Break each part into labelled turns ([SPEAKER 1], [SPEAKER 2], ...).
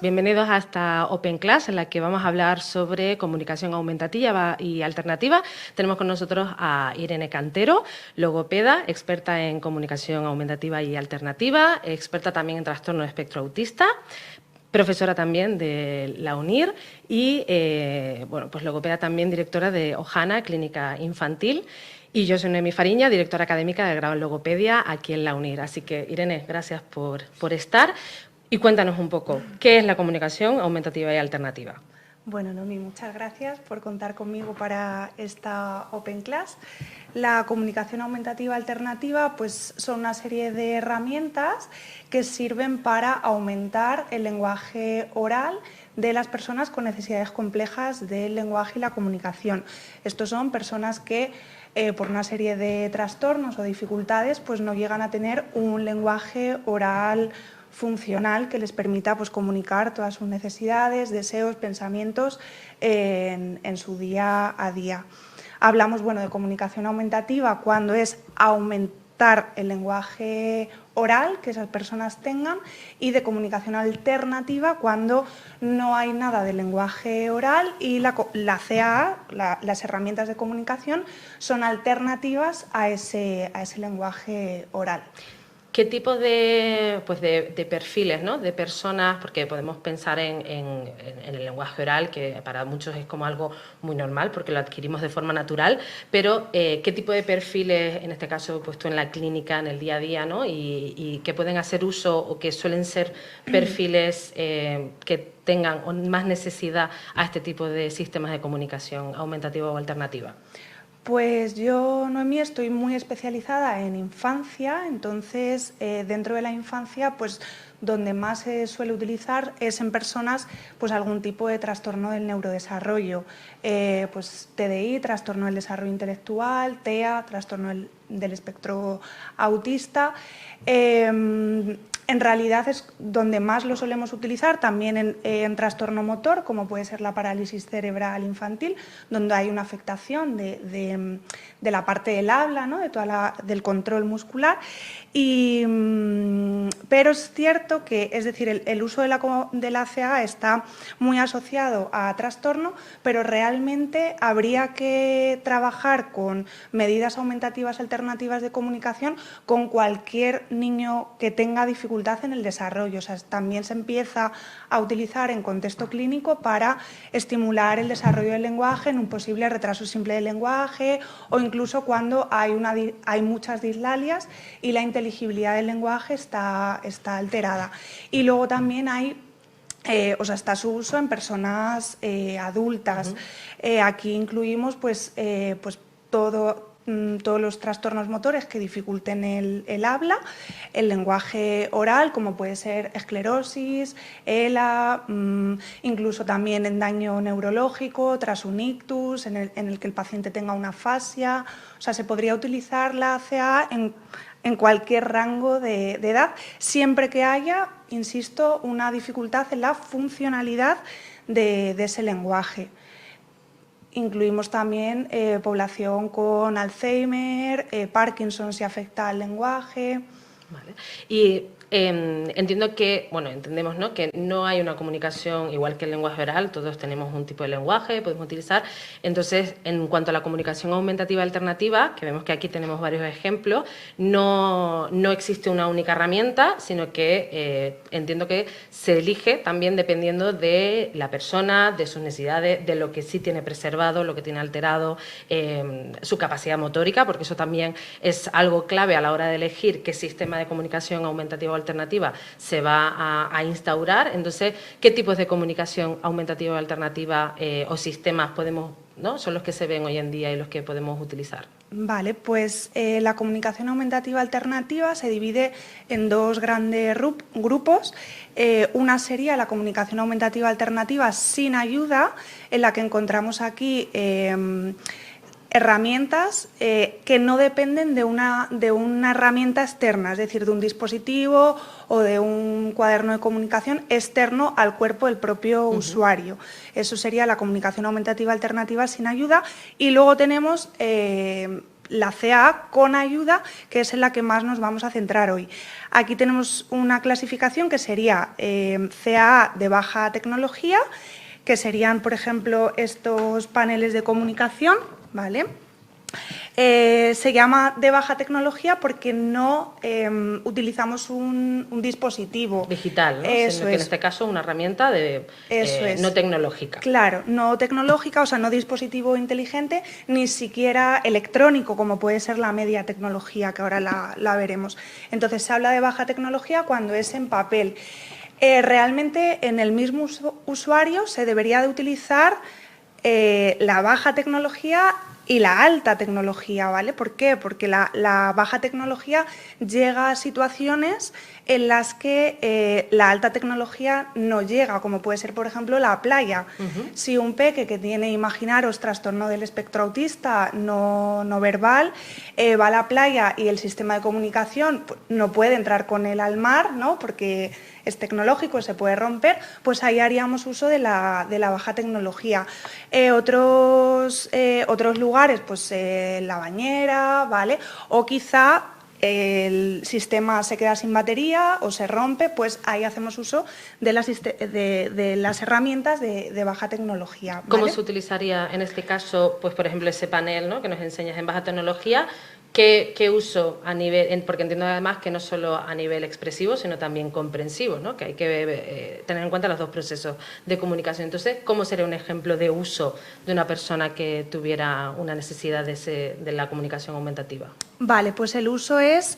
[SPEAKER 1] Bienvenidos a esta Open Class en la que vamos a hablar sobre comunicación aumentativa y alternativa. Tenemos con nosotros a Irene Cantero, logopeda, experta en comunicación aumentativa y alternativa, experta también en trastorno de espectro autista, profesora también de la UNIR y pues logopeda también, directora de Ojana, Clínica Infantil. Y yo soy Noemí Fariña, directora académica del grado en logopedia aquí en la UNIR. Así que, Irene, gracias por estar. Y cuéntanos un poco, ¿qué es la comunicación aumentativa y alternativa?
[SPEAKER 2] Bueno, Noemí, muchas gracias por contar conmigo para esta Open Class. La comunicación aumentativa alternativa pues, son una serie de herramientas que sirven para aumentar el lenguaje oral de las personas con necesidades complejas del lenguaje y la comunicación. Estos son personas que por una serie de trastornos o dificultades pues, no llegan a tener un lenguaje oral funcional que les permita pues, comunicar todas sus necesidades, deseos, pensamientos en su día a día. Hablamos de comunicación aumentativa cuando es aumentar el lenguaje oral que esas personas tengan y de comunicación alternativa cuando no hay nada de lenguaje oral y la CAA, las herramientas de comunicación, son alternativas a ese lenguaje oral.
[SPEAKER 1] ¿Qué tipo de perfiles, ¿no? De personas, porque podemos pensar en el lenguaje oral, que para muchos es como algo muy normal porque lo adquirimos de forma natural, pero ¿qué tipo de perfiles, en este caso puesto en la clínica, en el día a día, ¿no? y que pueden hacer uso o que suelen ser perfiles que tengan más necesidad a este tipo de sistemas de comunicación aumentativa o alternativa?
[SPEAKER 2] Pues yo, Noemí, estoy muy especializada en infancia, entonces dentro de la infancia, pues donde más se suele utilizar es en personas pues algún tipo de trastorno del neurodesarrollo, pues TDI, trastorno del desarrollo intelectual, TEA, trastorno del espectro autista. En realidad es donde más lo solemos utilizar, también en trastorno motor, como puede ser la parálisis cerebral infantil, donde hay una afectación de la parte del habla, ¿no? Del control muscular. Pero es cierto que, es decir, el uso de la CAA está muy asociado a trastorno, pero realmente habría que trabajar con medidas aumentativas alternativas de comunicación con cualquier niño que tenga dificultad en el desarrollo. O sea, también se empieza a utilizar en contexto clínico para estimular el desarrollo del lenguaje en un posible retraso simple del lenguaje o incluso cuando hay muchas dislalias y la inteligibilidad del lenguaje está alterada. Y luego también hay está su uso en personas adultas. Aquí incluimos pues todos los trastornos motores que dificulten el habla, el lenguaje oral, como puede ser esclerosis, ELA, incluso también en daño neurológico, tras un ictus, en el que el paciente tenga una afasia. O sea, se podría utilizar la CAA en cualquier rango de edad, siempre que haya, insisto, una dificultad en la funcionalidad de ese lenguaje. Incluimos también población con Alzheimer, Parkinson si afecta al lenguaje.
[SPEAKER 1] Vale. Y entiendo que, entendemos, ¿no?, que no hay una comunicación igual que el lenguaje oral, todos tenemos un tipo de lenguaje, podemos utilizar. Entonces, en cuanto a la comunicación aumentativa alternativa, que vemos que aquí tenemos varios ejemplos, no existe una única herramienta, sino que entiendo que se elige también dependiendo de la persona, de sus necesidades, de lo que sí tiene preservado, lo que tiene alterado, su capacidad motórica, porque eso también es algo clave a la hora de elegir qué sistema de comunicación aumentativa o alternativa se va a instaurar. Entonces, ¿qué tipos de comunicación aumentativa o alternativa o sistemas son los que se ven hoy en día y los que podemos utilizar?
[SPEAKER 2] Vale, pues la comunicación aumentativa alternativa se divide en dos grandes grupos. Una sería la comunicación aumentativa alternativa sin ayuda, en la que encontramos aquí herramientas que no dependen de una herramienta externa, es decir, de un dispositivo o de un cuaderno de comunicación externo al cuerpo del propio usuario. Eso sería la comunicación aumentativa alternativa sin ayuda. Y luego tenemos la CAA con ayuda, que es en la que más nos vamos a centrar hoy. Aquí tenemos una clasificación que sería CAA de baja tecnología, que serían, por ejemplo, estos paneles de comunicación, ¿vale? Se llama de baja tecnología porque no utilizamos un dispositivo
[SPEAKER 1] digital, ¿no?
[SPEAKER 2] Eso
[SPEAKER 1] Sino que en este caso una herramienta no tecnológica.
[SPEAKER 2] Claro, no tecnológica, o sea, no dispositivo inteligente, ni siquiera electrónico, como puede ser la media tecnología, que ahora la veremos. Entonces, se habla de baja tecnología cuando es en papel. Realmente, en el mismo usuario se debería de utilizar la baja tecnología y la alta tecnología, ¿vale? ¿Por qué? Porque la baja tecnología llega a situaciones en las que la alta tecnología no llega, como puede ser, por ejemplo, la playa. Si un peque que tiene, imaginaros, trastorno del espectro autista no verbal, va a la playa y el sistema de comunicación no puede entrar con él al mar, ¿no? Porque es tecnológico, se puede romper, pues ahí haríamos uso de la baja tecnología. Otros lugares, pues la bañera, ¿vale? O quizá el sistema se queda sin batería o se rompe, pues ahí hacemos uso de las herramientas de baja tecnología, ¿vale?
[SPEAKER 1] ¿Cómo se utilizaría en este caso, pues por ejemplo, ese panel, ¿no?, que nos enseñas en baja tecnología? ¿Qué uso a nivel, porque entiendo además que no solo a nivel expresivo, sino también comprensivo, ¿no?, que hay que tener en cuenta los dos procesos de comunicación? Entonces, ¿cómo sería un ejemplo de uso de una persona que tuviera una necesidad de la comunicación aumentativa?
[SPEAKER 2] Vale, pues el uso es,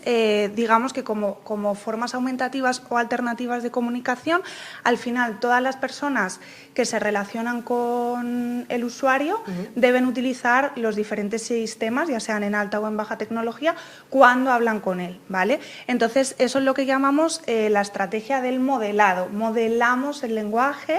[SPEAKER 2] digamos que como formas aumentativas o alternativas de comunicación, al final todas las personas que se relacionan con el usuario deben utilizar los diferentes sistemas, ya sean en alta o en baja tecnología, cuando hablan con él, ¿vale? Entonces, eso es lo que llamamos la estrategia del modelado. Modelamos el lenguaje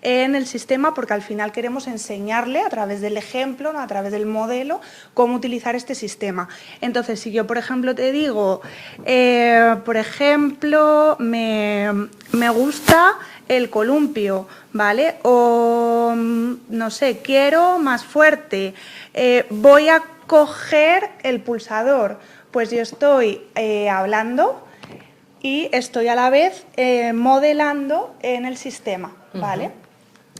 [SPEAKER 2] en el sistema porque al final queremos enseñarle a través del ejemplo, ¿no?, a través del modelo, cómo utilizar este sistema. Entonces, si yo, por ejemplo, te digo, por ejemplo, me gusta el columpio, ¿vale? O, no sé, quiero más fuerte, voy a coger el pulsador, pues yo estoy hablando y estoy a la vez modelando en el sistema, ¿vale?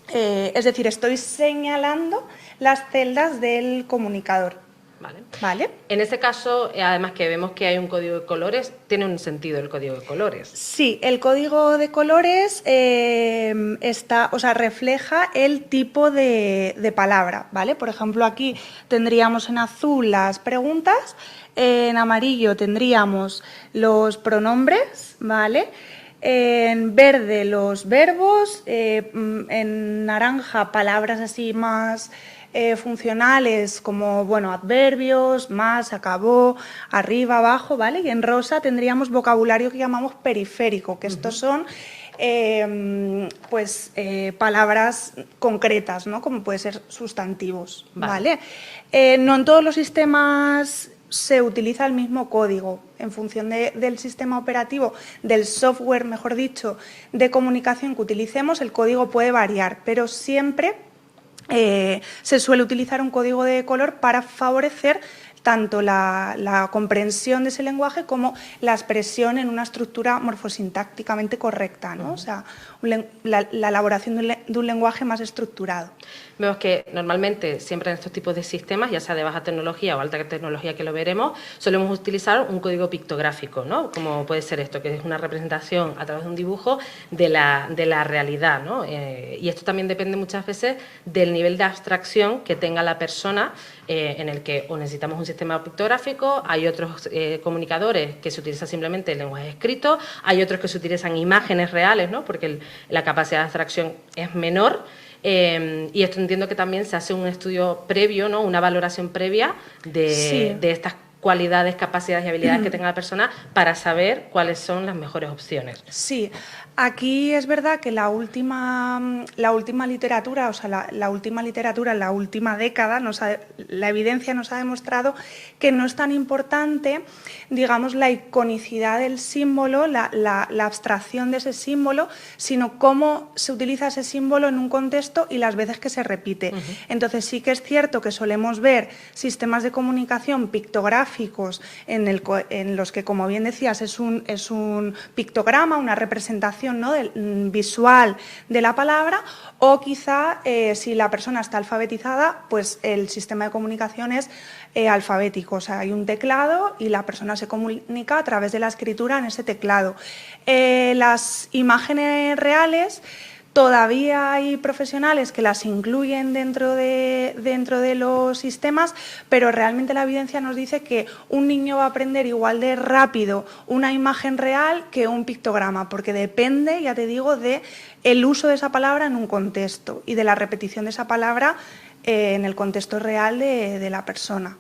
[SPEAKER 2] Es decir, estoy señalando las celdas del comunicador.
[SPEAKER 1] Vale. En ese caso, además que vemos que hay un código de colores, ¿tiene un sentido el código de colores?
[SPEAKER 2] Sí, el código de colores refleja el tipo de palabra, ¿vale? Por ejemplo, aquí tendríamos en azul las preguntas, en amarillo tendríamos los pronombres, ¿vale? En verde los verbos, en naranja palabras así más funcionales como, bueno, adverbios, más, acabó, arriba, abajo, ¿vale? Y en rosa tendríamos vocabulario que llamamos periférico, que estos son palabras concretas, ¿no?, como puede ser sustantivos, ¿vale? No en todos los sistemas se utiliza el mismo código. En función del sistema operativo, del software, mejor dicho, de comunicación que utilicemos, el código puede variar, pero siempre se suele utilizar un código de color para favorecer tanto la comprensión de ese lenguaje como la expresión en una estructura morfosintácticamente correcta, ¿no? O sea, la elaboración de un lenguaje más estructurado.
[SPEAKER 1] Vemos que normalmente siempre en estos tipos de sistemas, ya sea de baja tecnología o alta tecnología, que lo veremos, solemos utilizar un código pictográfico, ¿no? Como puede ser esto, que es una representación a través de un dibujo de la realidad, ¿no? Y esto también depende muchas veces del nivel de abstracción que tenga la persona, en el que o necesitamos un sistema pictográfico, hay otros comunicadores que se utilizan simplemente el lenguaje escrito, hay otros que se utilizan imágenes reales, ¿no?, porque la capacidad de abstracción es menor. Y esto entiendo que también se hace un estudio previo, ¿no?, una valoración previa de estas cualidades, capacidades y habilidades que tenga la persona para saber cuáles son las mejores opciones.
[SPEAKER 2] Sí, aquí es verdad que la última literatura, o sea, la última literatura, la última década, la evidencia nos ha demostrado que no es tan importante, digamos, la iconicidad del símbolo, la abstracción de ese símbolo, sino cómo se utiliza ese símbolo en un contexto y las veces que se repite. Entonces sí que es cierto que solemos ver sistemas de comunicación pictográficos en los que, como bien decías, es un pictograma, una representación, ¿no?, visual de la palabra, o quizá si la persona está alfabetizada, pues el sistema de comunicación es alfabético, o sea, hay un teclado y la persona se comunica a través de la escritura en ese teclado. Las imágenes reales, todavía hay profesionales que las incluyen dentro de los sistemas, pero realmente la evidencia nos dice que un niño va a aprender igual de rápido una imagen real que un pictograma, porque depende, ya te digo, del uso de esa palabra en un contexto y de la repetición de esa palabra en el contexto real de la persona.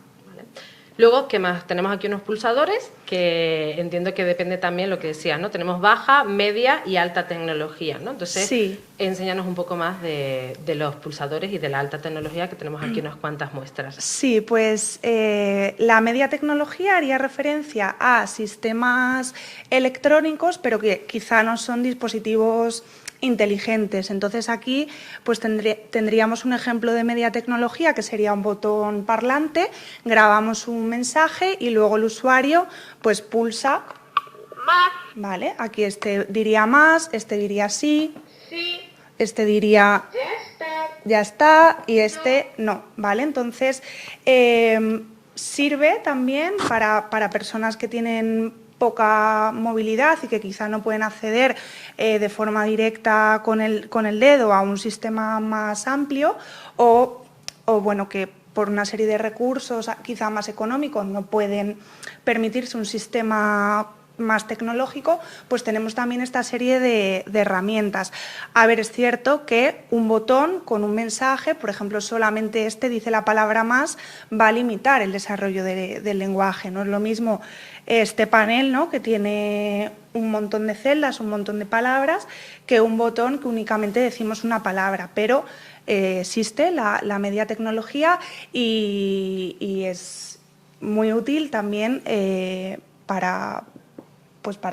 [SPEAKER 1] Luego, ¿qué más? Tenemos aquí unos pulsadores que entiendo que depende también lo que decías, ¿no? Tenemos baja, media y alta tecnología, ¿no? Entonces,
[SPEAKER 2] sí.
[SPEAKER 1] Enséñanos un poco más de los pulsadores y de la alta tecnología, que tenemos aquí unas cuantas muestras.
[SPEAKER 2] Sí, pues la media tecnología haría referencia a sistemas electrónicos, pero que quizá no son dispositivos inteligentes. Entonces aquí pues tendríamos un ejemplo de media tecnología que sería un botón parlante, grabamos un mensaje y luego el usuario pues pulsa más. Vale, aquí este diría más, este diría sí, este diría ya está y este no, ¿vale? Entonces sirve también para personas que tienen poca movilidad y que quizá no pueden acceder de forma directa con el dedo a un sistema más amplio o bueno, que por una serie de recursos quizá más económicos no pueden permitirse un sistema más tecnológico, pues tenemos también esta serie de herramientas. A ver, es cierto que un botón con un mensaje, por ejemplo, solamente este dice la palabra más, va a limitar el desarrollo del lenguaje. No es lo mismo este panel, ¿no?, que tiene un montón de celdas, un montón de palabras, que un botón que únicamente decimos una palabra, pero existe la media tecnología y es muy útil también para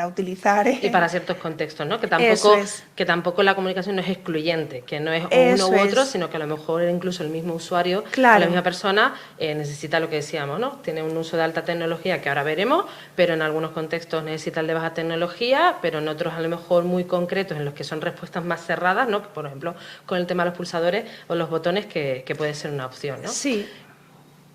[SPEAKER 2] utilizar.
[SPEAKER 1] Y para ciertos contextos, ¿no? Que tampoco la comunicación no es excluyente, que no es uno u otro, sino que a lo mejor incluso el mismo usuario,
[SPEAKER 2] claro,
[SPEAKER 1] o la misma persona, necesita lo que decíamos, ¿no? Tiene un uso de alta tecnología que ahora veremos, pero en algunos contextos necesita el de baja tecnología, pero en otros a lo mejor muy concretos, en los que son respuestas más cerradas, ¿no? Por ejemplo, con el tema de los pulsadores o los botones, que puede ser una opción, ¿no?
[SPEAKER 2] Sí.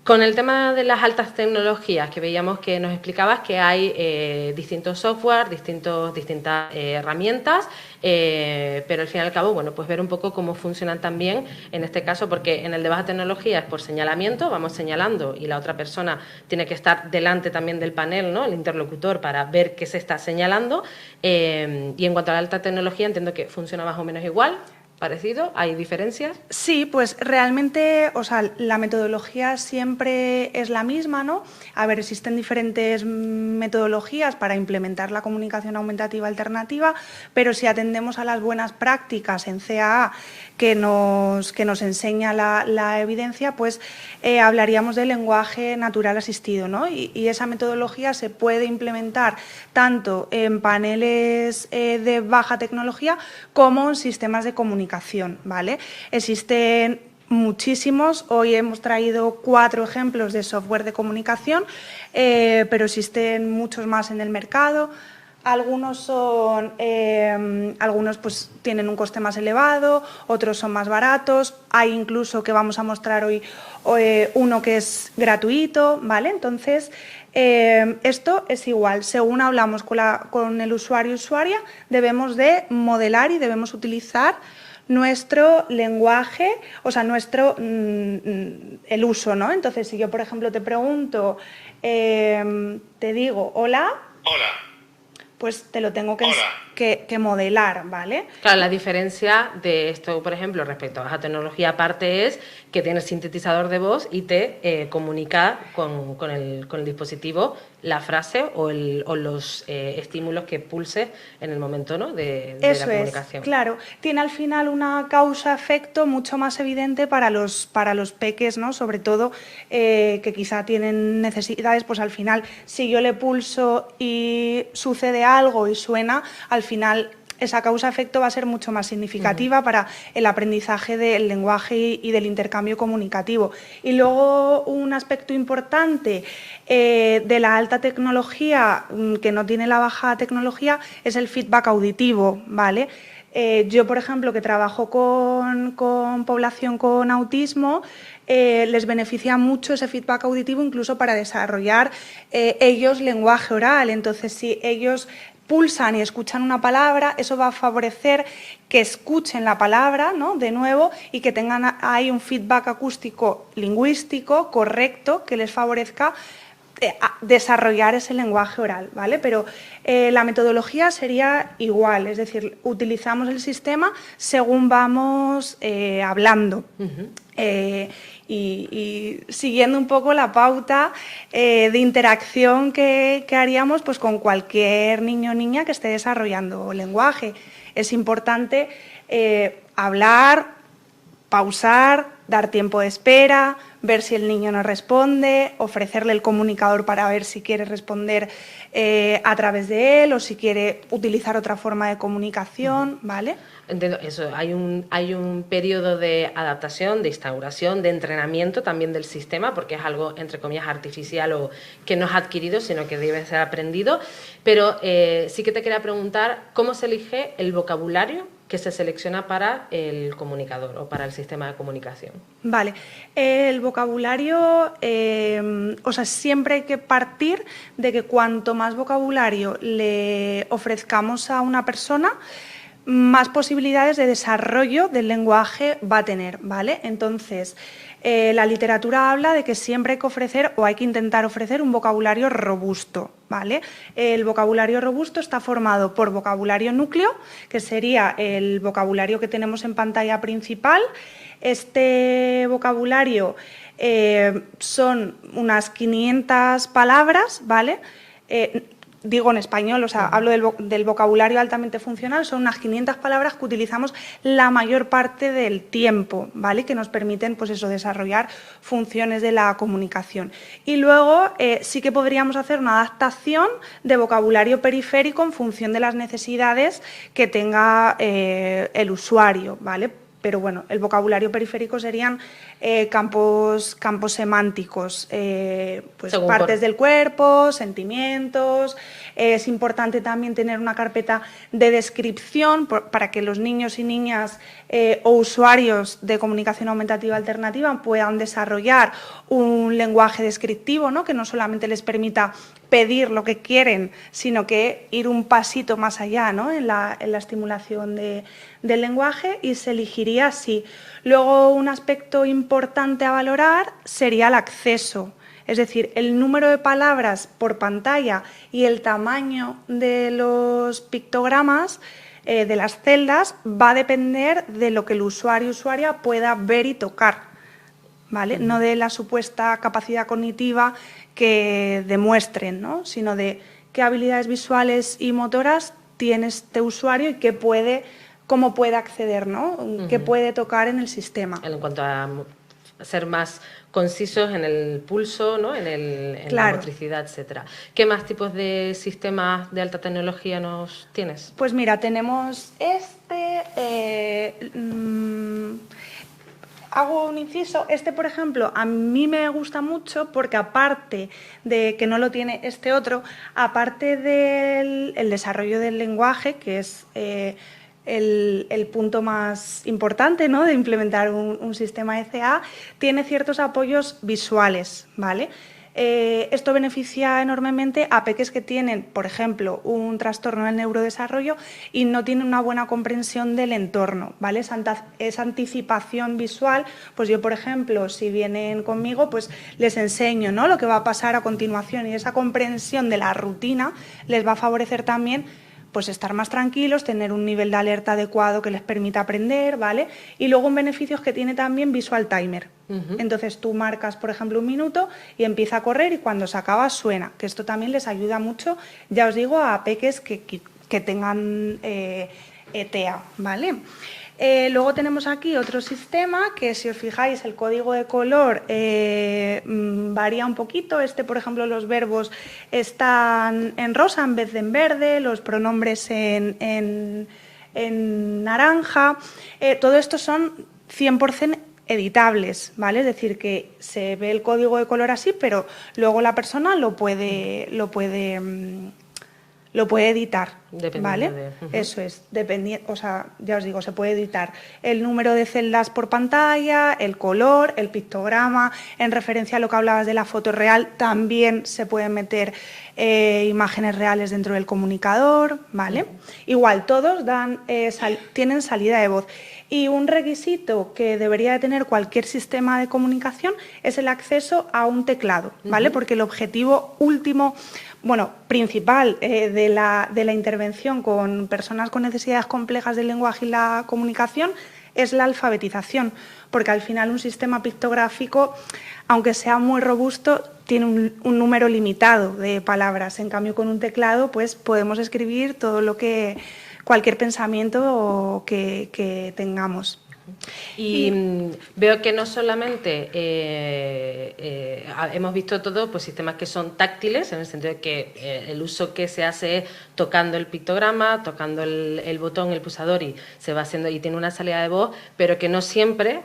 [SPEAKER 1] Con el tema de las altas tecnologías, que veíamos que nos explicabas que hay distintos software, distintas herramientas, pero al fin y al cabo, bueno, pues ver un poco cómo funcionan también en este caso, porque en el de baja tecnología es por señalamiento, vamos señalando y la otra persona tiene que estar delante también del panel, ¿no?, el interlocutor, para ver qué se está señalando. Y en cuanto a la alta tecnología, entiendo que funciona más o menos igual. ¿Parecido? ¿Hay diferencias?
[SPEAKER 2] Sí, pues realmente, o sea, la metodología siempre es la misma, ¿no? A ver, existen diferentes metodologías para implementar la comunicación aumentativa alternativa, pero si atendemos a las buenas prácticas en CAA que nos enseña la evidencia, pues hablaríamos del lenguaje natural asistido, ¿no? Y esa metodología se puede implementar tanto en paneles de baja tecnología como en sistemas de comunicación, ¿vale? Existen muchísimos, hoy hemos traído 4 ejemplos de software de comunicación, pero existen muchos más en el mercado. Algunos pues tienen un coste más elevado, otros son más baratos. Hay incluso, que vamos a mostrar hoy, uno que es gratuito, ¿vale? Entonces, esto es igual. Según hablamos con el usuario o usuaria, debemos de modelar y debemos utilizar nuestro lenguaje, o sea, el uso, ¿no? Entonces, si yo, por ejemplo, te pregunto, te digo, hola.
[SPEAKER 3] Hola.
[SPEAKER 2] pues te lo tengo
[SPEAKER 3] Hola.
[SPEAKER 2] que modelar, ¿vale?
[SPEAKER 1] Claro, la diferencia de esto, por ejemplo, respecto a esa tecnología aparte es que tiene sintetizador de voz y te comunica con el dispositivo la frase o los estímulos que pulses en el momento, ¿no?, de la
[SPEAKER 2] Eso es,
[SPEAKER 1] comunicación.
[SPEAKER 2] claro. Tiene al final una causa-efecto mucho más evidente para los peques, ¿no? Sobre todo que quizá tienen necesidades, pues al final, si yo le pulso y sucede algo y suena, al final esa causa-efecto va a ser mucho más significativa para el aprendizaje del lenguaje y del intercambio comunicativo. Y luego un aspecto importante de la alta tecnología, que no tiene la baja tecnología, es el feedback auditivo, ¿vale? Yo, por ejemplo, que trabajo con población con autismo, les beneficia mucho ese feedback auditivo incluso para desarrollar ellos lenguaje oral. Entonces, si ellos pulsan y escuchan una palabra, eso va a favorecer que escuchen la palabra, ¿no?, de nuevo, y que tengan ahí un feedback acústico lingüístico correcto que les favorezca desarrollar ese lenguaje oral, ¿vale? Pero la metodología sería igual, es decir, utilizamos el sistema según vamos hablando. Y siguiendo un poco la pauta de interacción que haríamos pues, con cualquier niño o niña que esté desarrollando lenguaje. Es importante hablar, pausar, dar tiempo de espera, ver si el niño no responde, ofrecerle el comunicador para ver si quiere responder a través de él o si quiere utilizar otra forma de comunicación, ¿vale?
[SPEAKER 1] Entiendo, eso, hay un periodo de adaptación, de instauración, de entrenamiento también del sistema, porque es algo, entre comillas, artificial o que no es adquirido, sino que debe ser aprendido. Pero sí que te quería preguntar, ¿cómo se elige el vocabulario que se selecciona para el comunicador o para el sistema de comunicación?
[SPEAKER 2] Vale, el vocabulario, o sea, siempre hay que partir de que cuanto más vocabulario le ofrezcamos a una persona, más posibilidades de desarrollo del lenguaje va a tener, ¿vale? Entonces, la literatura habla de que siempre hay que ofrecer o hay que intentar ofrecer un vocabulario robusto, ¿vale? El vocabulario robusto está formado por vocabulario núcleo, que sería el vocabulario que tenemos en pantalla principal. Este vocabulario son unas 500 palabras, ¿vale? Digo en español, o sea, hablo del vocabulario altamente funcional, son unas 500 palabras que utilizamos la mayor parte del tiempo, ¿vale? Que nos permiten, pues eso, desarrollar funciones de la comunicación. Y luego sí que podríamos hacer una adaptación de vocabulario periférico en función de las necesidades que tenga el usuario, ¿vale? Pero bueno, el vocabulario periférico serían campos semánticos, pues partes del cuerpo, sentimientos. Es importante también tener una carpeta de descripción para que los niños y niñas o usuarios de comunicación aumentativa alternativa puedan desarrollar un lenguaje descriptivo, ¿no?, que no solamente les permita pedir lo que quieren, sino que ir un pasito más allá, ¿no?, en la estimulación del lenguaje, y se elegiría así. Luego, un aspecto importante a valorar sería el acceso, es decir, el número de palabras por pantalla y el tamaño de los pictogramas de las celdas va a depender de lo que el usuario o usuaria pueda ver y tocar, ¿vale? No de la supuesta capacidad cognitiva que demuestren, ¿no?, sino de qué habilidades visuales y motoras tiene este usuario y cómo puede acceder, ¿no?, qué puede tocar en el sistema.
[SPEAKER 1] En cuanto a ser más concisos en el pulso, ¿no?, en la motricidad, etcétera. ¿Qué más tipos de sistemas de alta tecnología nos tienes?
[SPEAKER 2] Pues mira, tenemos hago un inciso. Por ejemplo, a mí me gusta mucho porque aparte de que no lo tiene este otro, aparte del desarrollo del lenguaje, que es el punto más importante, ¿no?, de implementar un sistema ECA, tiene ciertos apoyos visuales, ¿vale? Esto beneficia enormemente a peques que tienen, por ejemplo, un trastorno del neurodesarrollo y no tienen una buena comprensión del entorno, ¿vale? Esa anticipación visual, pues yo, por ejemplo, si vienen conmigo, pues les enseño, ¿no?, lo que va a pasar a continuación, y esa comprensión de la rutina les va a favorecer también pues estar más tranquilos, tener un nivel de alerta adecuado que les permita aprender, ¿vale? Y luego un beneficio es que tiene también visual timer. Entonces tú marcas, por ejemplo, 1 minuto y empieza a correr, y cuando se acaba suena, que esto también les ayuda mucho, ya os digo, a peques que tengan TEA, ¿vale? Luego tenemos aquí otro sistema que, si os fijáis, el código de color varía un poquito. Por ejemplo, los verbos están en rosa en vez de en verde, los pronombres en naranja. Todo esto son 100% editables, ¿vale? Es decir, que se ve el código de color así, pero luego la persona lo puede editar, ¿vale? Eso es, o sea, ya os digo, se puede editar el número de celdas por pantalla, el color, el pictograma. En referencia a lo que hablabas de la foto real, también se pueden meter imágenes reales dentro del comunicador, ¿vale? Igual, todos tienen salida de voz. Y un requisito que debería de tener cualquier sistema de comunicación es el acceso a un teclado, ¿vale? Porque el objetivo último, principal de la intervención con personas con necesidades complejas del lenguaje y la comunicación es la alfabetización, porque al final un sistema pictográfico, aunque sea muy robusto, tiene un número limitado de palabras. En cambio, con un teclado pues podemos escribir todo cualquier pensamiento que tengamos.
[SPEAKER 1] Y veo que no solamente hemos visto todo pues sistemas que son táctiles, en el sentido de que el uso que se hace es tocando el pictograma, tocando el botón, el pulsador, y se va haciendo y tiene una salida de voz, pero que no siempre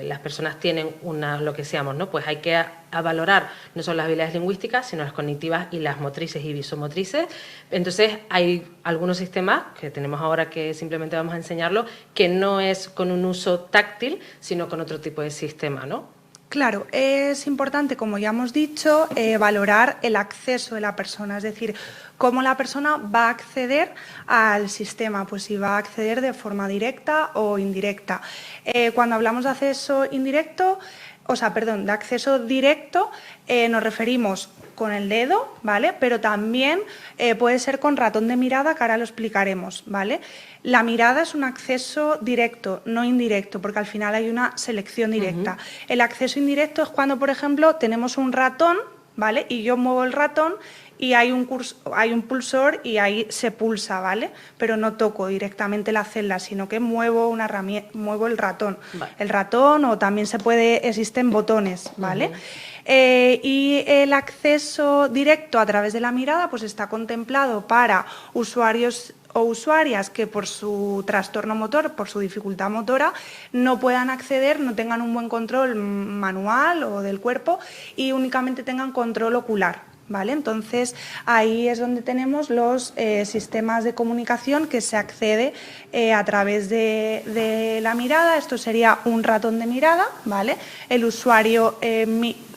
[SPEAKER 1] las personas tienen lo que seamos, ¿no? Pues hay que valorar no solo las habilidades lingüísticas, sino las cognitivas y las motrices y visomotrices. Entonces hay algunos sistemas que tenemos ahora, que simplemente vamos a enseñarlo, que no es con un uso táctil, sino con otro tipo de sistema, ¿no?
[SPEAKER 2] Claro, es importante, como ya hemos dicho, valorar el acceso de la persona, es decir, cómo la persona va a acceder al sistema, pues si va a acceder de forma directa o indirecta. Cuando hablamos de acceso indirecto, de acceso directo, nos referimos con el dedo, ¿vale? Pero también puede ser con ratón de mirada, que ahora lo explicaremos, ¿vale? La mirada es un acceso directo, no indirecto, porque al final hay una selección directa. El acceso indirecto es cuando, por ejemplo, tenemos un ratón, ¿vale? Y yo muevo el ratón y hay un pulsor y ahí se pulsa, ¿vale? Pero no toco directamente la celda, sino que muevo muevo el ratón. Vale. El ratón, o también existen botones, ¿vale? Y el acceso directo a través de la mirada pues está contemplado para usuarios o usuarias que por su trastorno motor, por su dificultad motora, no puedan acceder, no tengan un buen control manual o del cuerpo y únicamente tengan control ocular, ¿vale? Entonces, ahí es donde tenemos los sistemas de comunicación que se accede a través de la mirada. Esto sería un ratón de mirada, ¿vale? El usuario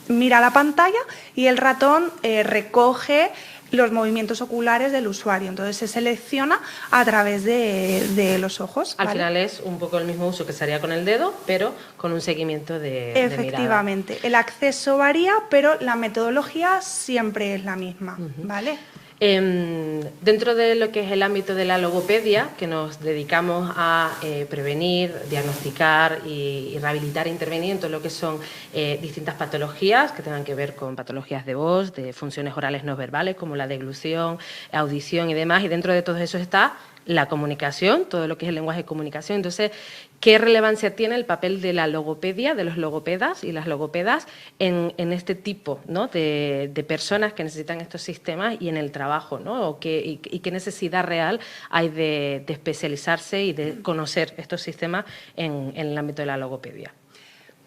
[SPEAKER 2] mira la pantalla y el ratón recoge los movimientos oculares del usuario. Entonces se selecciona a través de los ojos, ¿vale?
[SPEAKER 1] Al final es un poco el mismo uso que se haría con el dedo, pero con un seguimiento de
[SPEAKER 2] Efectivamente.
[SPEAKER 1] mirada.
[SPEAKER 2] El acceso varía, pero la metodología siempre es la misma, ¿vale?
[SPEAKER 1] Dentro de lo que es el ámbito de la logopedia, que nos dedicamos a prevenir, diagnosticar y rehabilitar e intervenir en todo lo que son distintas patologías que tengan que ver con patologías de voz, de funciones orales no verbales, como la deglución, audición y demás, y dentro de todo eso está la comunicación, todo lo que es el lenguaje de comunicación. Entonces, ¿qué relevancia tiene el papel de la logopedia, de los logopedas y las logopedas en este tipo, ¿no?, de personas que necesitan estos sistemas y en el trabajo, ¿no? Y qué necesidad real hay de especializarse y de conocer estos sistemas en el ámbito de la logopedia?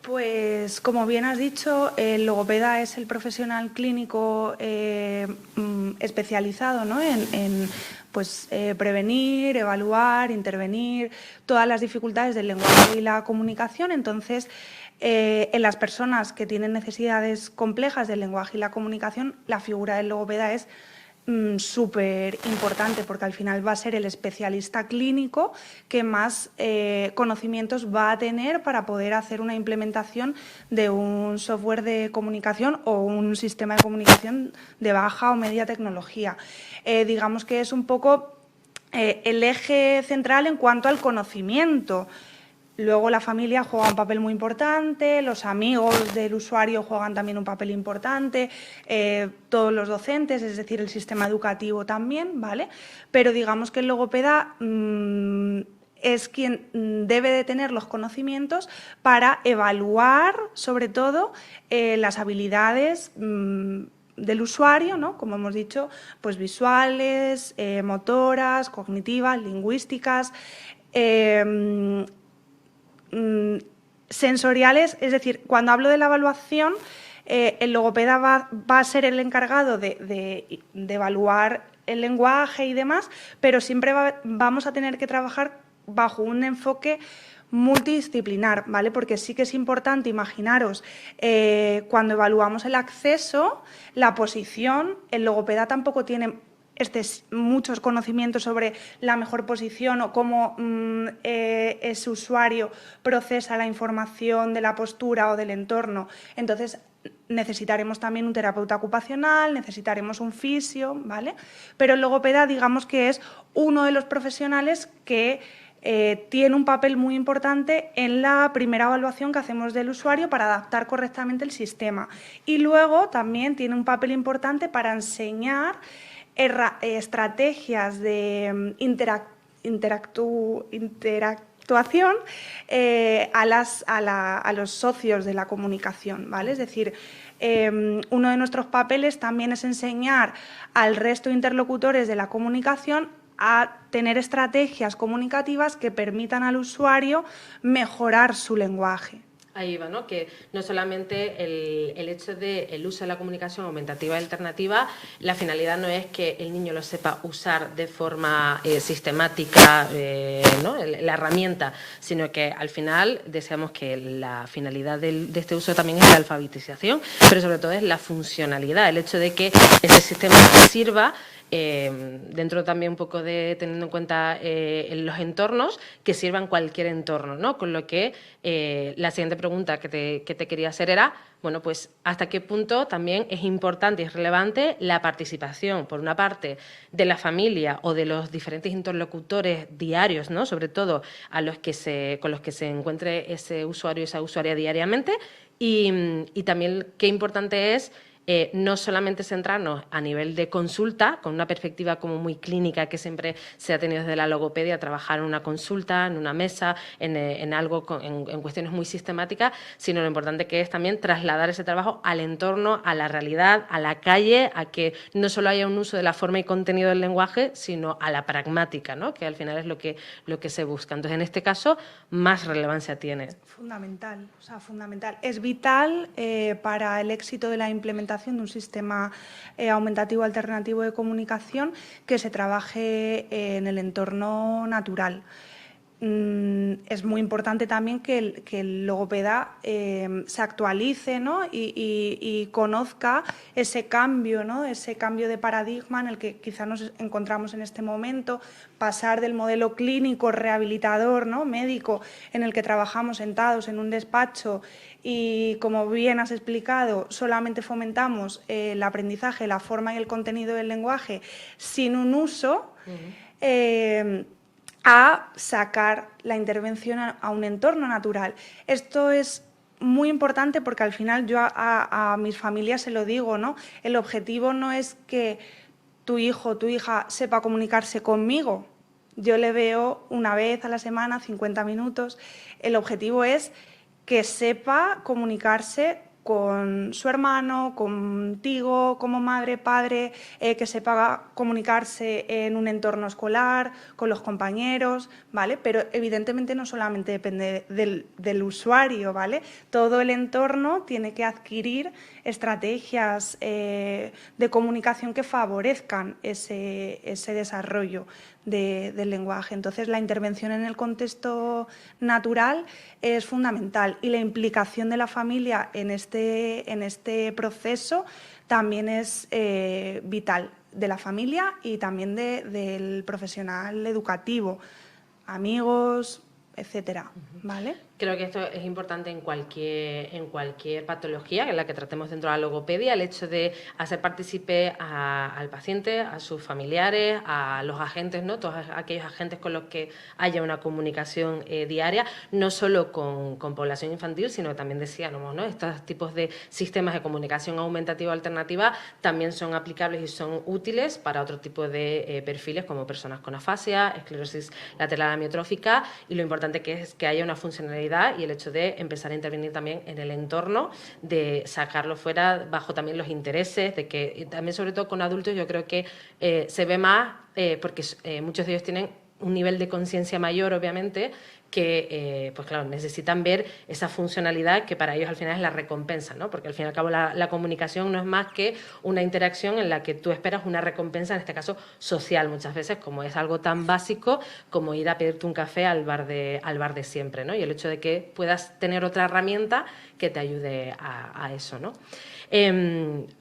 [SPEAKER 2] Pues, como bien has dicho, el logopeda es el profesional clínico especializado, ¿no? en prevenir, evaluar, intervenir todas las dificultades del lenguaje y la comunicación. Entonces, en las personas que tienen necesidades complejas del lenguaje y la comunicación, la figura del logopeda es súper importante, porque al final va a ser el especialista clínico que más conocimientos va a tener para poder hacer una implementación de un software de comunicación o un sistema de comunicación de baja o media tecnología. Digamos que es un poco el eje central en cuanto al conocimiento. Luego la familia juega un papel muy importante, los amigos del usuario juegan también un papel importante, todos los docentes, es decir, el sistema educativo también, ¿vale? Pero digamos que el logopeda es quien debe de tener los conocimientos para evaluar, sobre todo, las habilidades del usuario, ¿no? Como hemos dicho, pues visuales, motoras, cognitivas, lingüísticas, sensoriales. Es decir, cuando hablo de la evaluación, el logopeda va a ser el encargado de evaluar el lenguaje y demás, pero siempre vamos a tener que trabajar bajo un enfoque multidisciplinar, ¿vale? Porque sí que es importante, imaginaros, cuando evaluamos el acceso, la posición, el logopeda tampoco tiene muchos conocimientos sobre la mejor posición o cómo ese usuario procesa la información de la postura o del entorno. Entonces, necesitaremos también un terapeuta ocupacional, necesitaremos un fisio, ¿vale? Pero el logopeda, digamos que es uno de los profesionales que tiene un papel muy importante en la primera evaluación que hacemos del usuario para adaptar correctamente el sistema. Y luego también tiene un papel importante para enseñar estrategias de interactuación a los socios de la comunicación, ¿vale? Es decir, uno de nuestros papeles también es enseñar al resto de interlocutores de la comunicación a tener estrategias comunicativas que permitan al usuario mejorar su lenguaje.
[SPEAKER 1] Ahí va, ¿no? Que no solamente el hecho del uso de la comunicación aumentativa y alternativa, la finalidad no es que el niño lo sepa usar de forma sistemática, ¿no? La herramienta, sino que al final deseamos que la finalidad de este uso también es la alfabetización, pero sobre todo es la funcionalidad, el hecho de que ese sistema sirva dentro también un poco de teniendo en cuenta los entornos, que sirvan cualquier entorno, ¿no? Con lo que la siguiente pregunta que te quería hacer era, bueno, pues hasta qué punto también es importante y es relevante la participación, por una parte, de la familia o de los diferentes interlocutores diarios, ¿no? Sobre todo con los que se encuentre ese usuario y esa usuaria diariamente, y también qué importante es no solamente centrarnos a nivel de consulta, con una perspectiva como muy clínica que siempre se ha tenido desde la logopedia, trabajar en una consulta, en una mesa, en algo, en cuestiones muy sistemáticas, sino lo importante que es también trasladar ese trabajo al entorno, a la realidad, a la calle, a que no solo haya un uso de la forma y contenido del lenguaje, sino a la pragmática, ¿no? Que al final es lo que se busca. Entonces, en este caso, más relevancia tiene.
[SPEAKER 2] Fundamental, o sea, fundamental. Es vital para el éxito de la implementación de un sistema aumentativo alternativo de comunicación que se trabaje en el entorno natural. Es muy importante también que el logopeda se actualice, ¿no? y conozca ese cambio, ¿no? Ese cambio de paradigma en el que quizá nos encontramos en este momento, pasar del modelo clínico rehabilitador, ¿no? Médico, en el que trabajamos sentados en un despacho y, como bien has explicado, solamente fomentamos el aprendizaje, la forma y el contenido del lenguaje sin un uso, a sacar la intervención a un entorno natural. Esto es muy importante porque al final yo a mis familias se lo digo, ¿no? El objetivo no es que tu hijo o tu hija sepa comunicarse conmigo. Yo le veo una vez a la semana, 50 minutos. El objetivo es que sepa comunicarse con su hermano, contigo como madre, padre, que sepa comunicarse en un entorno escolar, con los compañeros, ¿vale? Pero evidentemente no solamente depende del usuario, ¿vale? Todo el entorno tiene que adquirir estrategias de comunicación que favorezcan ese desarrollo del lenguaje. Entonces, la intervención en el contexto natural es fundamental y la implicación de la familia en este proceso también es vital, de la familia y también del profesional educativo, amigos, etcétera, ¿vale?
[SPEAKER 1] Creo que esto es importante en cualquier patología en la que tratemos dentro de la logopedia, el hecho de hacer partícipe al paciente, a sus familiares, a los agentes, ¿no? Todos aquellos agentes con los que haya una comunicación diaria, no solo con población infantil, sino que también decíamos, ¿no? Estos tipos de sistemas de comunicación aumentativa alternativa también son aplicables y son útiles para otro tipo de perfiles como personas con afasia, esclerosis lateral amiotrófica, y lo importante que es que haya una funcionalidad y el hecho de empezar a intervenir también en el entorno, de sacarlo fuera bajo también los intereses, de que también sobre todo con adultos yo creo que se ve más porque muchos de ellos tienen un nivel de conciencia mayor, obviamente, que pues claro, necesitan ver esa funcionalidad que para ellos al final es la recompensa, ¿no? Porque al fin y al cabo la comunicación no es más que una interacción en la que tú esperas una recompensa, en este caso social muchas veces, como es algo tan básico como ir a pedirte un café al bar de siempre, ¿no? Y el hecho de que puedas tener otra herramienta que te ayude a eso, ¿no?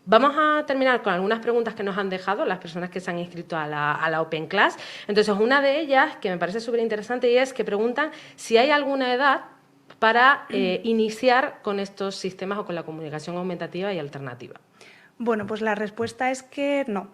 [SPEAKER 1] Vamos a terminar con algunas preguntas que nos han dejado las personas que se han inscrito a la Open Class. Entonces, una de ellas, que me parece súper interesante, y es que preguntan si hay alguna edad para iniciar con estos sistemas o con la comunicación aumentativa y alternativa.
[SPEAKER 2] Bueno, pues la respuesta es que no.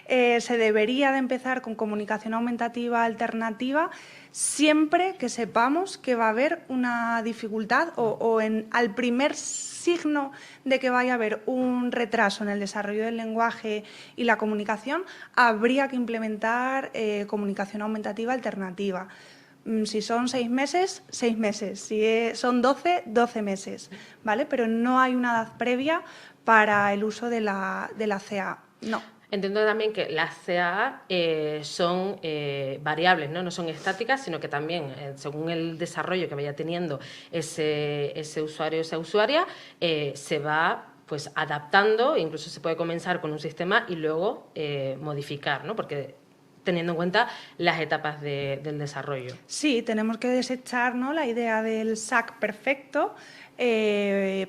[SPEAKER 2] Se debería de empezar con comunicación aumentativa alternativa siempre que sepamos que va a haber una dificultad o al primer signo de que vaya a haber un retraso en el desarrollo del lenguaje y la comunicación, habría que implementar comunicación aumentativa alternativa. Si son 6 meses, 6 meses. Si son 12, 12 meses, ¿vale? Pero no hay una edad previa para el uso de la CAA, no.
[SPEAKER 1] Entiendo también que las CAA son variables, ¿no? No son estáticas, sino que también, según el desarrollo que vaya teniendo ese usuario o esa usuaria, se va pues adaptando, incluso se puede comenzar con un sistema y luego modificar, ¿no? Porque teniendo en cuenta las etapas del desarrollo.
[SPEAKER 2] Sí, tenemos que desechar, ¿no?, la idea del SAC perfecto,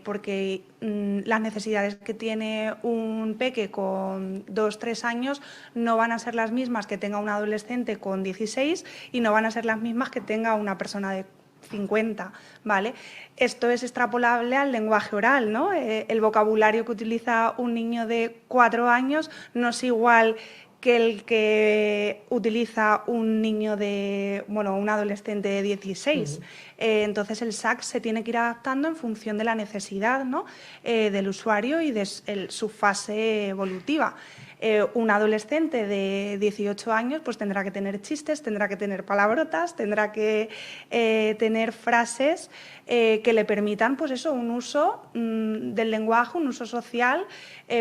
[SPEAKER 2] porque las necesidades que tiene un peque con 2 o 3 años no van a ser las mismas que tenga un adolescente con 16 y no van a ser las mismas que tenga una persona de 50, ¿vale? Esto es extrapolable al lenguaje oral, ¿no? El vocabulario que utiliza un niño de 4 años no es igual que el que utiliza un niño un adolescente de 16. Entonces el SAC se tiene que ir adaptando en función de la necesidad, ¿no?, del usuario y de su fase evolutiva. Un adolescente de 18 años pues tendrá que tener chistes, tendrá que tener palabrotas, tendrá que tener frases que le permitan pues eso, un uso del lenguaje, un uso social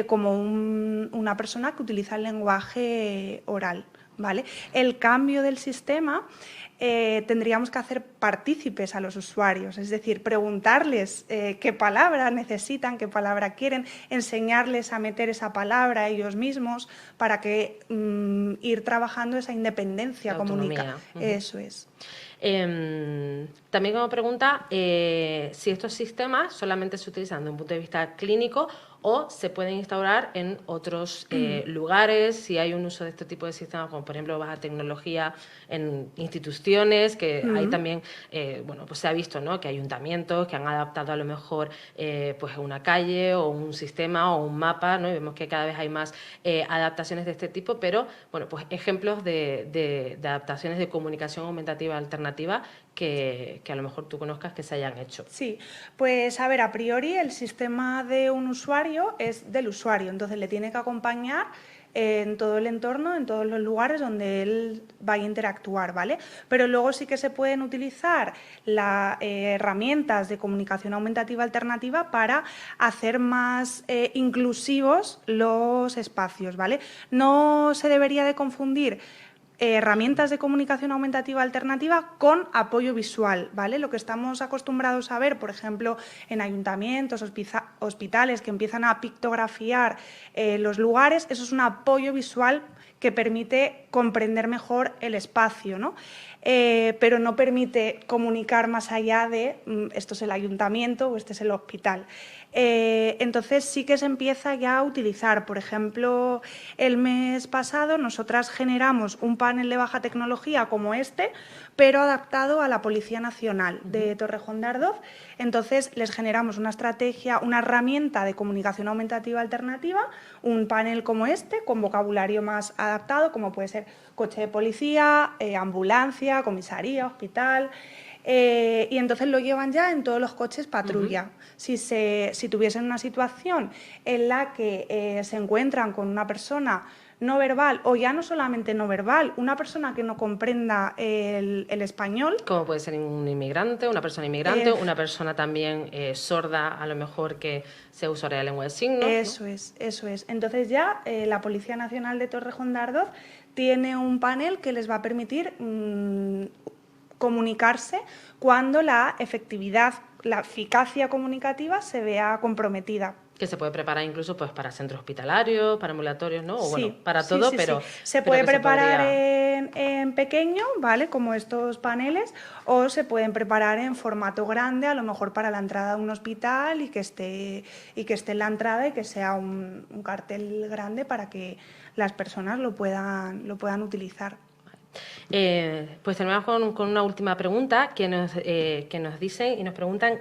[SPEAKER 2] como una persona que utiliza el lenguaje oral, ¿vale? El cambio del sistema tendríamos que hacer partícipes a los usuarios, es decir, preguntarles qué palabra necesitan, qué palabra quieren, enseñarles a meter esa palabra ellos mismos para que ir trabajando esa independencia comunicativa. Eso es.
[SPEAKER 1] También como pregunta, si estos sistemas solamente se utilizan desde un punto de vista clínico o se pueden instaurar en otros lugares, si hay un uso de este tipo de sistemas, como por ejemplo baja tecnología en instituciones, que ahí también pues se ha visto, ¿no?, que ayuntamientos que han adaptado a lo mejor pues una calle o un sistema o un mapa, ¿no? Y vemos que cada vez hay más adaptaciones de este tipo, pero bueno, pues ejemplos de adaptaciones de comunicación aumentativa alternativa que a lo mejor tú conozcas que se hayan hecho.
[SPEAKER 2] Sí, pues a ver, a priori el sistema de un usuario es del usuario, entonces le tiene que acompañar en todo el entorno, en todos los lugares donde él vaya a interactuar, ¿vale? Pero luego sí que se pueden utilizar las herramientas de comunicación aumentativa alternativa para hacer más inclusivos los espacios, ¿vale? No se debería de confundir herramientas de comunicación aumentativa alternativa con apoyo visual, ¿vale? Lo que estamos acostumbrados a ver, por ejemplo, en ayuntamientos, hospitales que empiezan a pictografiar los lugares, eso es un apoyo visual que permite comprender mejor el espacio, ¿no? Pero no permite comunicar más allá de esto es el ayuntamiento o este es el hospital. Entonces sí que se empieza ya a utilizar. Por ejemplo, el mes pasado nosotras generamos un panel de baja tecnología como este, pero adaptado a la Policía Nacional de Torrejón de Ardoz. Entonces les generamos una estrategia, una herramienta de comunicación aumentativa alternativa, un panel como este, con vocabulario más adaptado, como puede ser coche de policía, ambulancia, comisaría, hospital. Y entonces lo llevan ya en todos los coches patrulla. Si tuviesen una situación en la que se encuentran con una persona no verbal, o ya no solamente no verbal, una persona que no comprenda el español.
[SPEAKER 1] Como puede ser un inmigrante, una persona inmigrante, una persona también sorda, a lo mejor que sea usuaria de lengua de signos.
[SPEAKER 2] Eso es, eso es. Entonces ya la Policía Nacional de Torrejón de Ardoz tiene un panel que les va a permitir comunicarse cuando la efectividad, la eficacia comunicativa se vea comprometida.
[SPEAKER 1] Que se puede preparar incluso pues para centros hospitalarios, para ambulatorios, ¿no? O
[SPEAKER 2] sí,
[SPEAKER 1] bueno, para todo,
[SPEAKER 2] sí,
[SPEAKER 1] pero...
[SPEAKER 2] Se puede preparar en pequeño, ¿vale? Como estos paneles, o se pueden preparar en formato grande, a lo mejor para la entrada a un hospital y que esté en la entrada y que sea un cartel grande para que las personas lo puedan utilizar.
[SPEAKER 1] Pues terminamos con una última pregunta que nos dicen y nos preguntan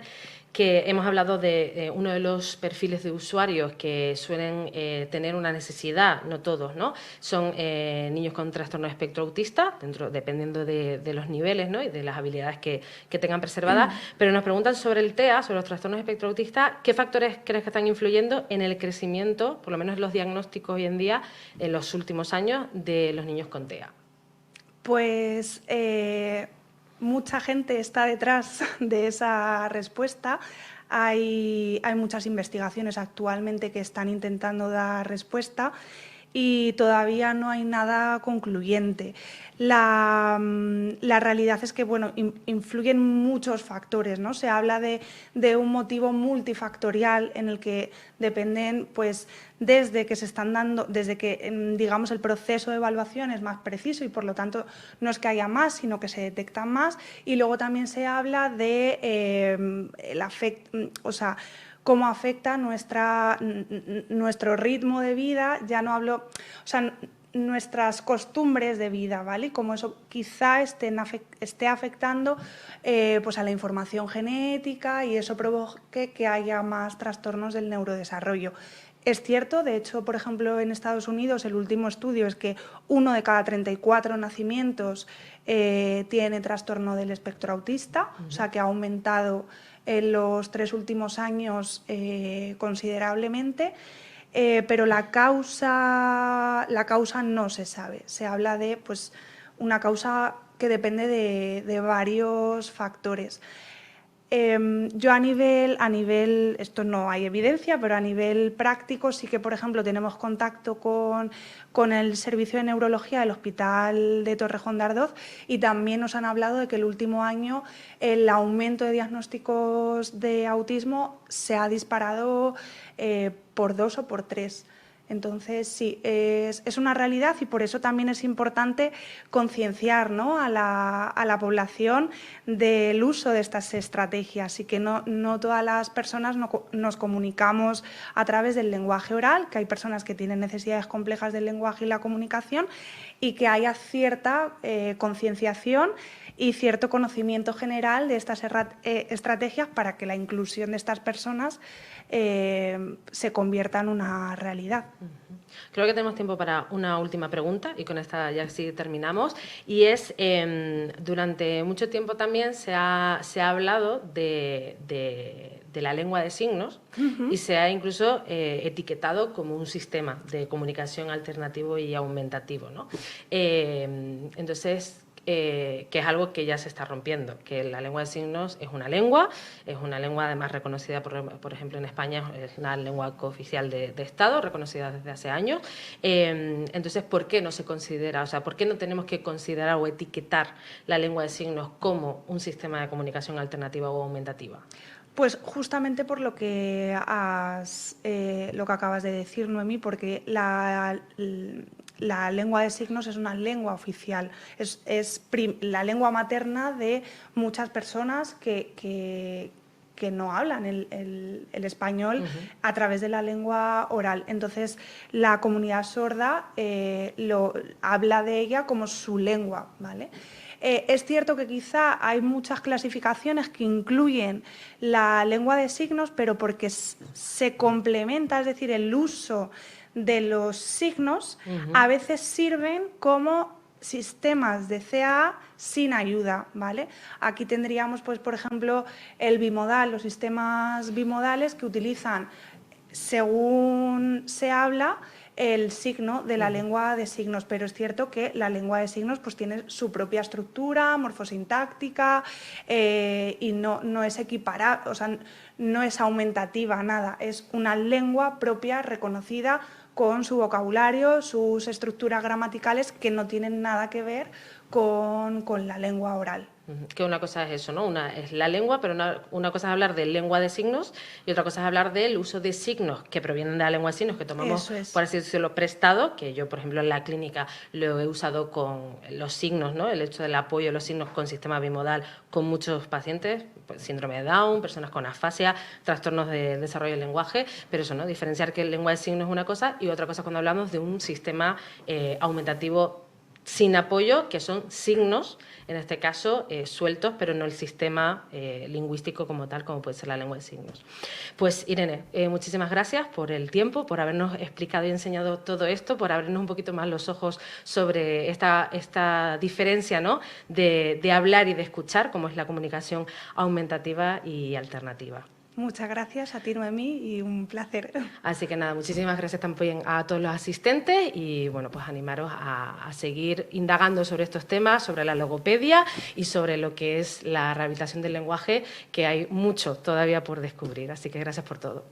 [SPEAKER 1] que hemos hablado de uno de los perfiles de usuarios que suelen tener una necesidad, no todos, ¿no? Son niños con trastorno de espectro autista, dependiendo de los niveles, ¿no? Y de las habilidades que tengan preservadas, pero nos preguntan sobre el TEA, sobre los trastornos de espectro autista, ¿qué factores crees que están influyendo en el crecimiento, por lo menos en los diagnósticos hoy en día, en los últimos años, de los niños con TEA?
[SPEAKER 2] Pues mucha gente está detrás de esa respuesta. Hay muchas investigaciones actualmente que están intentando dar respuesta y todavía no hay nada concluyente. La realidad es que bueno, influyen muchos factores, ¿no? Se habla de un motivo multifactorial en el que dependen, pues, desde que digamos el proceso de evaluación es más preciso y por lo tanto no es que haya más, sino que se detectan más. Y luego también se habla de cómo afecta nuestro ritmo de vida, ya no hablo, o sea, nuestras costumbres de vida, ¿vale? Como eso quizá esté afectando pues a la información genética y eso provoque que haya más trastornos del neurodesarrollo. Es cierto, de hecho, por ejemplo, en Estados Unidos el último estudio es que 1 de cada 34 nacimientos tiene trastorno del espectro autista, o sea que ha aumentado en los 3 últimos años considerablemente. Pero la causa no se sabe. Se habla de pues, una causa que depende de varios factores. Yo a nivel, esto no hay evidencia, pero a nivel práctico sí que, por ejemplo, tenemos contacto con el servicio de neurología del Hospital de Torrejón de Ardoz y también nos han hablado de que el último año el aumento de diagnósticos de autismo se ha disparado por 2 o por 3. Entonces, sí, es una realidad y por eso también es importante concienciar, ¿no?, a la población del uso de estas estrategias y que no todas las personas nos comunicamos a través del lenguaje oral, que hay personas que tienen necesidades complejas del lenguaje y la comunicación y que haya cierta concienciación y cierto conocimiento general de estas estrategias para que la inclusión de estas personas se convierta en una realidad.
[SPEAKER 1] Creo que tenemos tiempo para una última pregunta y con esta ya sí terminamos. Y es, durante mucho tiempo también se ha hablado de de la lengua de signos y se ha incluso etiquetado como un sistema de comunicación alternativo y aumentativo, ¿no? Entonces, que es algo que ya se está rompiendo, que la lengua de signos es una lengua además reconocida, por ejemplo, en España, es una lengua cooficial de Estado, reconocida desde hace años. Entonces, ¿por qué no se considera, o sea, por qué no tenemos que considerar o etiquetar la lengua de signos como un sistema de comunicación alternativa o aumentativa?
[SPEAKER 2] Pues justamente por lo que acabas de decir, Noemí, porque la lengua de signos es una lengua oficial, es la lengua materna de muchas personas que no hablan el español a través de la lengua oral. Entonces, la comunidad sorda habla de ella como su lengua, ¿vale? Es cierto que quizá hay muchas clasificaciones que incluyen la lengua de signos, pero porque se complementa, es decir, el uso de los signos a veces sirven como sistemas de CAA sin ayuda, ¿vale? Aquí tendríamos, pues, por ejemplo, el bimodal, los sistemas bimodales que utilizan, según se habla, el signo de la lengua de signos, pero es cierto que la lengua de signos pues tiene su propia estructura morfosintáctica y no es equiparable, o sea, no es aumentativa, nada, es una lengua propia reconocida con su vocabulario, sus estructuras gramaticales que no tienen nada que ver con la lengua oral.
[SPEAKER 1] Que una cosa es eso, ¿no? Una es la lengua, pero una cosa es hablar de lengua de signos y otra cosa es hablar del uso de signos que provienen de la lengua de signos, que tomamos, por así decirlo, prestado, que yo, por ejemplo, en la clínica lo he usado con los signos, ¿no? El hecho del apoyo de los signos con sistema bimodal con muchos pacientes, pues, síndrome de Down, personas con afasia, trastornos de desarrollo del lenguaje, pero eso, ¿no? Diferenciar que lengua de signos es una cosa y otra cosa cuando hablamos de un sistema aumentativo sin apoyo, que son signos, en este caso sueltos, pero no el sistema lingüístico como tal, como puede ser la lengua de signos. Pues Irene, muchísimas gracias por el tiempo, por habernos explicado y enseñado todo esto, por abrirnos un poquito más los ojos sobre esta diferencia, ¿no?, de hablar y de escuchar, como es la comunicación aumentativa y alternativa.
[SPEAKER 2] Muchas gracias a ti, Noemí, y un placer.
[SPEAKER 1] Así que nada, muchísimas gracias también a todos los asistentes y bueno, pues animaros a seguir indagando sobre estos temas, sobre la logopedia y sobre lo que es la rehabilitación del lenguaje, que hay mucho todavía por descubrir. Así que gracias por todo.